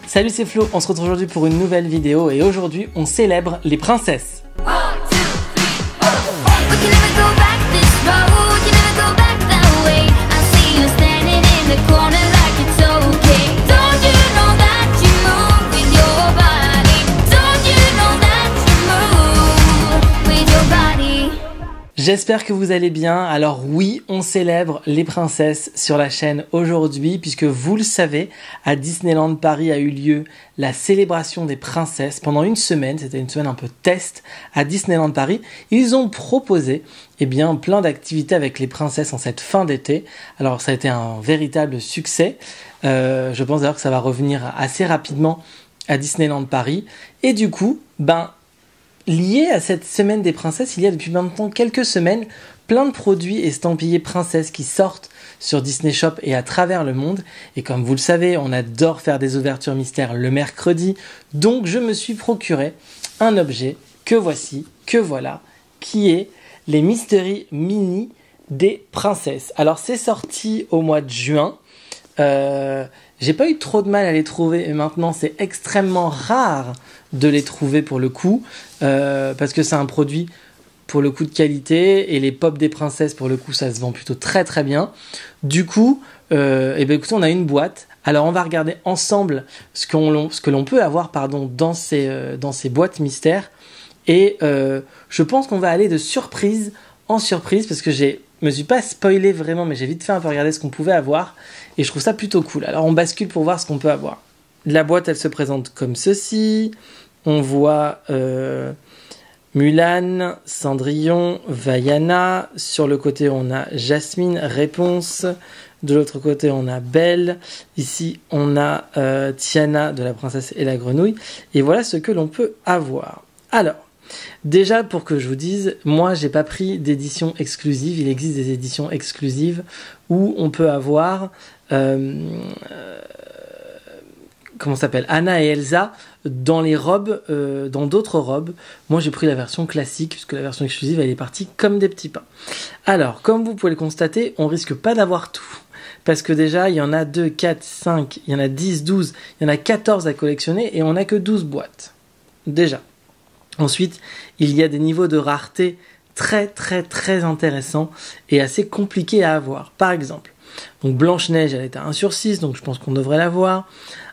Salut, c'est Flo, on se retrouve aujourd'hui pour une nouvelle vidéo et aujourd'hui on célèbre les princesses. J'espère que vous allez bien. Alors oui, on célèbre les princesses sur la chaîne aujourd'hui puisque vous le savez, à Disneyland Paris a eu lieu la célébration des princesses pendant une semaine. C'était une semaine un peu test à Disneyland Paris. Ils ont proposé plein d'activités avec les princesses en cette fin d'été. Alors ça a été un véritable succès. Je pense d'ailleurs que ça va revenir assez rapidement à Disneyland Paris. Et du coup, lié à cette semaine des princesses, il y a depuis maintenant quelques semaines plein de produits estampillés princesses qui sortent sur Disney Shop et à travers le monde. Et comme vous le savez, on adore faire des ouvertures mystères le mercredi. Donc je me suis procuré un objet que voici, que voilà, qui est les Mystery Mini des princesses. Alors c'est sorti au mois de juin. J'ai pas eu trop de mal à les trouver et maintenant c'est extrêmement rare de les trouver pour le coup parce que c'est un produit pour le coup de qualité et les pop des princesses pour le coup ça se vend plutôt très très bien. Du coup écoutez, on a une boîte. Alors on va regarder ensemble ce que l'on peut avoir dans ces boîtes mystères et je pense qu'on va aller de surprise en surprise parce que me suis pas spoilé vraiment, mais j'ai vite fait un peu regarder ce qu'on pouvait avoir et je trouve ça plutôt cool. Alors on bascule pour voir ce qu'on peut avoir. La boîte, elle se présente comme ceci. On voit Mulan, Cendrillon, Vaiana. Sur le côté, on a Jasmine, Réponse. De l'autre côté, on a Belle. Ici, on a Tiana de La Princesse et la Grenouille. Et voilà ce que l'on peut avoir. Alors, déjà, pour que je vous dise, moi, j'ai pas pris d'édition exclusive. Il existe des éditions exclusives où on peut avoir Anna et Elsa dans les robes, dans d'autres robes. Moi, j'ai pris la version classique puisque la version exclusive, elle est partie comme des petits pains. Alors, comme vous pouvez le constater, on risque pas d'avoir tout. Parce que déjà, il y en a 2, 4, 5, il y en a 10, 12, il y en a 14 à collectionner et on n'a que 12 boîtes. Déjà. Ensuite, il y a des niveaux de rareté très très très intéressants et assez compliqués à avoir. Par exemple, donc Blanche-Neige, elle est à 1 sur 6, donc je pense qu'on devrait l'avoir.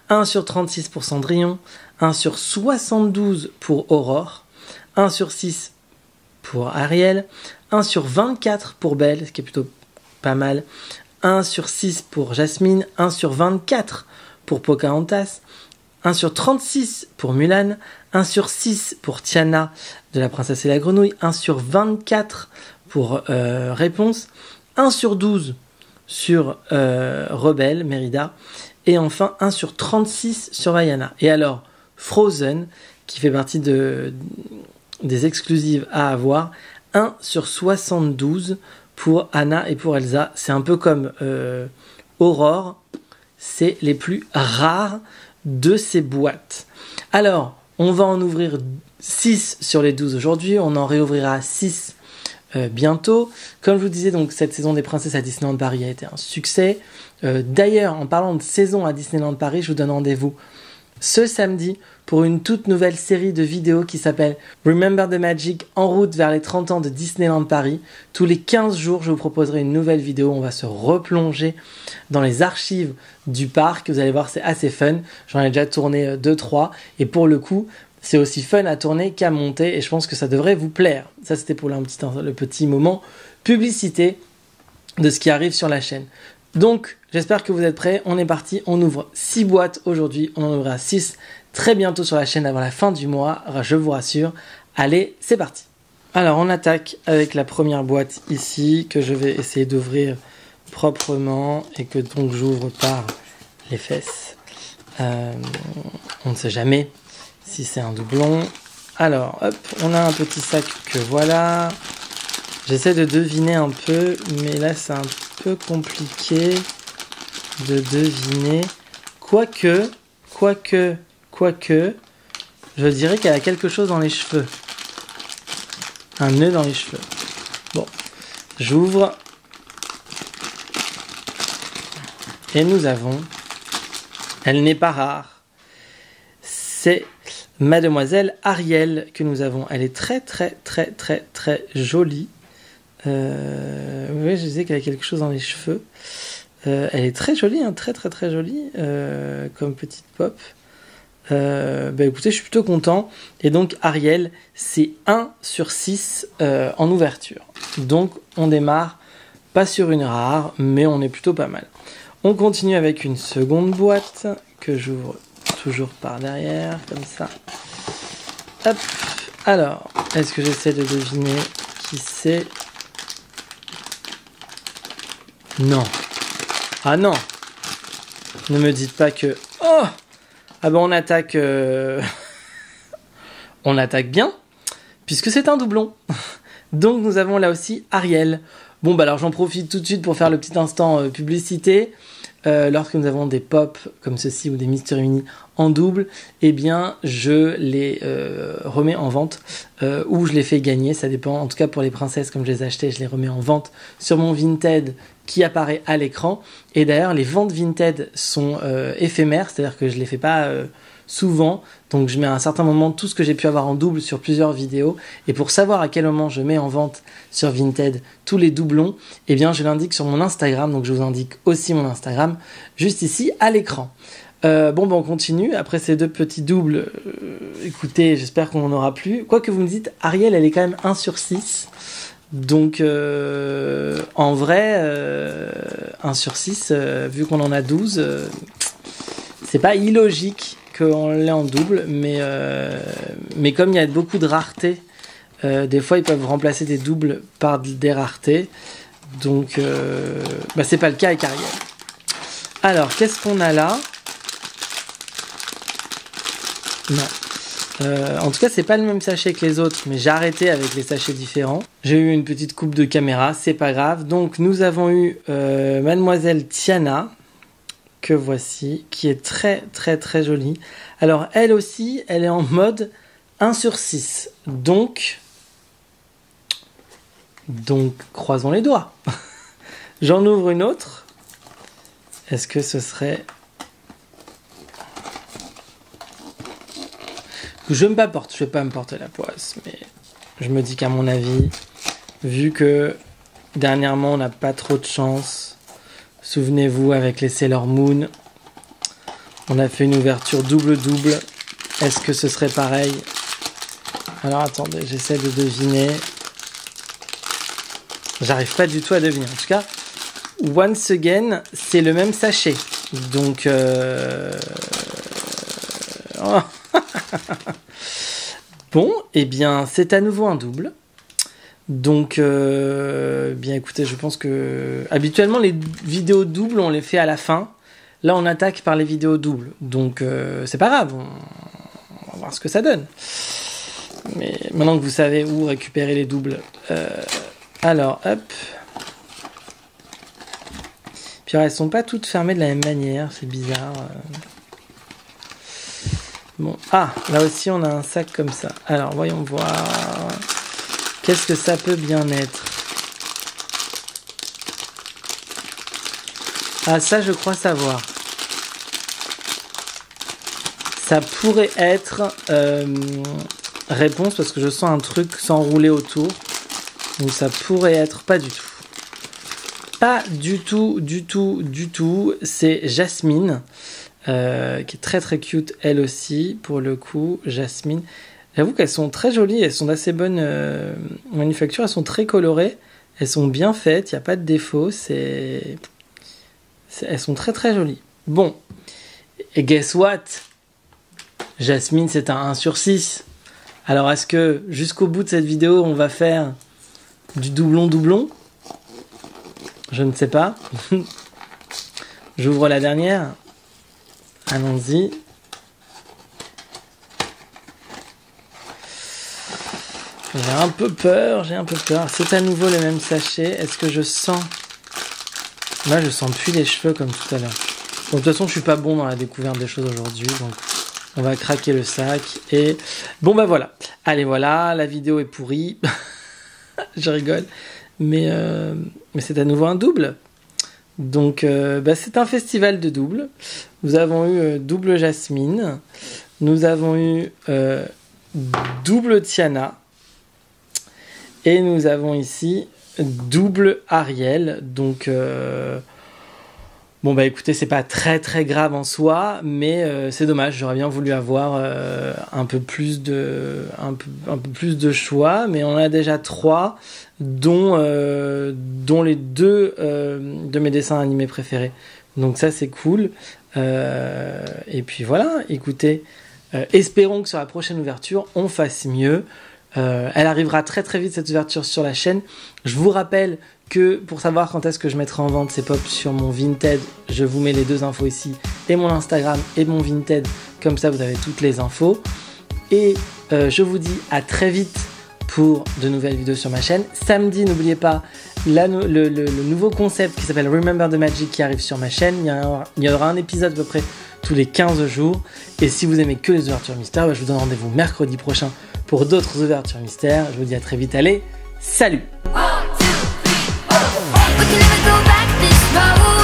1 sur 36 pour Cendrillon, 1 sur 72 pour Aurore, 1 sur 6 pour Ariel, 1 sur 24 pour Belle, ce qui est plutôt pas mal, 1 sur 6 pour Jasmine, 1 sur 24 pour Pocahontas, 1 sur 36 pour Mulan, 1 sur 6 pour Tiana de La Princesse et la Grenouille, 1 sur 24 pour Réponse, 1 sur 12 sur Rebelle, Mérida, et enfin 1 sur 36 sur Vaiana. Et alors, Frozen, qui fait partie des exclusives à avoir, 1 sur 72 pour Anna et pour Elsa. C'est un peu comme Aurore, c'est les plus rares de ces boîtes. Alors, on va en ouvrir 6 sur les 12 aujourd'hui, on en réouvrira 6 bientôt. Comme je vous disais, donc cette saison des princesses à Disneyland Paris a été un succès. D'ailleurs, en parlant de saison à Disneyland Paris, je vous donne rendez-vous ce samedi pour une toute nouvelle série de vidéos qui s'appelle Remember the Magic, en route vers les 30 ans de Disneyland Paris. Tous les 15 jours, je vous proposerai une nouvelle vidéo. On va se replonger dans les archives du parc. Vous allez voir, c'est assez fun. J'en ai déjà tourné 2-3 et pour le coup, c'est aussi fun à tourner qu'à monter et je pense que ça devrait vous plaire. Ça, c'était pour le petit moment publicité de ce qui arrive sur la chaîne. Donc, j'espère que vous êtes prêts. On est parti. On ouvre 6 boîtes aujourd'hui. On en ouvrira 6 très bientôt sur la chaîne avant la fin du mois. Je vous rassure. Allez, c'est parti. Alors, on attaque avec la première boîte ici que je vais essayer d'ouvrir proprement et que donc j'ouvre par les fesses. On ne sait jamais si c'est un doublon. Alors, hop, on a un petit sac que voilà. J'essaie de deviner un peu, mais là c'est un peu compliqué de deviner. Quoique, je dirais qu'elle a quelque chose dans les cheveux. Un nœud dans les cheveux. Bon, j'ouvre. Et nous avons, elle n'est pas rare, c'est Mademoiselle Ariel que nous avons. Elle est très jolie. Oui, je disais qu'elle a quelque chose dans les cheveux. Elle est très jolie, hein, très jolie comme petite pop. Écoutez, je suis plutôt content. Et donc Ariel, c'est 1 sur 6 en ouverture. Donc on démarre pas sur une rare, mais on est plutôt pas mal. On continue avec une seconde boîte que j'ouvre toujours par derrière, comme ça. Hop. Alors, est-ce que j'essaie de deviner qui c'est? Non. Ah non. Ne me dites pas que... Oh! Ah ben on attaque... on attaque bien, puisque c'est un doublon. Donc nous avons là aussi Ariel. Bon bah alors j'en profite tout de suite pour faire le petit instant publicité. Lorsque nous avons des pop comme ceci ou des Mystery Mini en double, eh bien je les remets en vente ou je les fais gagner, ça dépend. En tout cas pour les princesses, comme je les ai achetées, je les remets en vente sur mon Vinted qui apparaît à l'écran. Et d'ailleurs les ventes Vinted sont éphémères, c'est-à-dire que je les fais pas souvent, donc je mets à un certain moment tout ce que j'ai pu avoir en double sur plusieurs vidéos, et pour savoir à quel moment je mets en vente sur Vinted tous les doublons, eh bien je l'indique sur mon Instagram, donc je vous indique aussi mon Instagram juste ici à l'écran. On continue, après ces deux petits doubles, écoutez, j'espère qu'on en aura plus, quoi que vous me dites, Ariel elle est quand même 1 sur 6, donc en vrai 1 sur 6, vu qu'on en a 12, c'est pas illogique qu'on l'ait en double, mais comme il y a beaucoup de raretés, des fois ils peuvent remplacer des doubles par des raretés, donc c'est pas le cas avec Ariel. Alors qu'est-ce qu'on a là? Non. En tout cas c'est pas le même sachet que les autres, mais j'ai arrêté avec les sachets différents. J'ai eu une petite coupe de caméra, c'est pas grave. Donc nous avons eu Mademoiselle Tiana, que voici, qui est très jolie. Alors elle aussi, elle est en mode 1 sur 6. Donc croisons les doigts. J'en ouvre une autre. Est-ce que ce serait... Je vais pas me porter la poisse, mais je me dis qu'à mon avis, vu que dernièrement on n'a pas trop de chance, souvenez-vous, avec les Sailor Moon, on a fait une ouverture double-double. Est-ce que ce serait pareil? Alors attendez, j'essaie de deviner. J'arrive pas du tout à deviner. En tout cas, once again, c'est le même sachet. Donc... Oh. Bon, eh bien, c'est à nouveau un double. Donc, bien écoutez, je pense que... Habituellement, les vidéos doubles, on les fait à la fin. Là, on attaque par les vidéos doubles. Donc, c'est pas grave. On va voir ce que ça donne. Mais maintenant que vous savez où récupérer les doubles... alors, hop. Puis, alors, elles sont pas toutes fermées de la même manière. C'est bizarre. Bon. Ah, là aussi, on a un sac comme ça. Alors, voyons voir... Qu'est-ce que ça peut bien être? Ah, ça, je crois savoir. Ça pourrait être réponse, parce que je sens un truc s'enrouler autour. Donc, ça pourrait être pas du tout. Pas du tout. C'est Jasmine, qui est très cute, elle aussi, pour le coup. Jasmine. J'avoue qu'elles sont très jolies, elles sont d'assez bonne manufacture, elles sont très colorées, elles sont bien faites, il n'y a pas de défaut, elles sont très jolies. Bon, et guess what? Jasmine, c'est un 1 sur 6. Alors est-ce que jusqu'au bout de cette vidéo, on va faire du doublon? Je ne sais pas. J'ouvre la dernière. Allons-y. J'ai un peu peur. C'est à nouveau le même sachet. Est-ce que je sens... Là, je sens plus les cheveux comme tout à l'heure. Donc, de toute façon, je suis pas bon dans la découverte des choses aujourd'hui. Donc, on va craquer le sac. Et bon, bah voilà. Allez, voilà. La vidéo est pourrie. Je rigole. Mais c'est à nouveau un double. Donc c'est un festival de double. Nous avons eu double Jasmine, nous avons eu double Tiana et nous avons ici double Ariel. Donc écoutez, c'est pas très très grave en soi, mais c'est dommage, j'aurais bien voulu avoir un peu plus de choix, mais on en a déjà 3, dont les 2 de mes dessins animés préférés. Donc ça c'est cool. Et puis voilà, écoutez, espérons que sur la prochaine ouverture on fasse mieux. Elle arrivera très très vite, cette ouverture sur la chaîne. Je vous rappelle que pour savoir quand est-ce que je mettrai en vente ces pops sur mon Vinted, je vous mets les 2 infos ici, et mon Instagram et mon Vinted, comme ça vous avez toutes les infos. Et je vous dis à très vite pour de nouvelles vidéos sur ma chaîne. Samedi, n'oubliez pas le nouveau concept qui s'appelle Remember the Magic qui arrive sur ma chaîne. Il y aura un épisode à peu près tous les 15 jours. Et si vous aimez que les ouvertures mystères, je vous donne rendez-vous mercredi prochain pour d'autres ouvertures mystères. Je vous dis à très vite, allez, salut! We can never go back this road.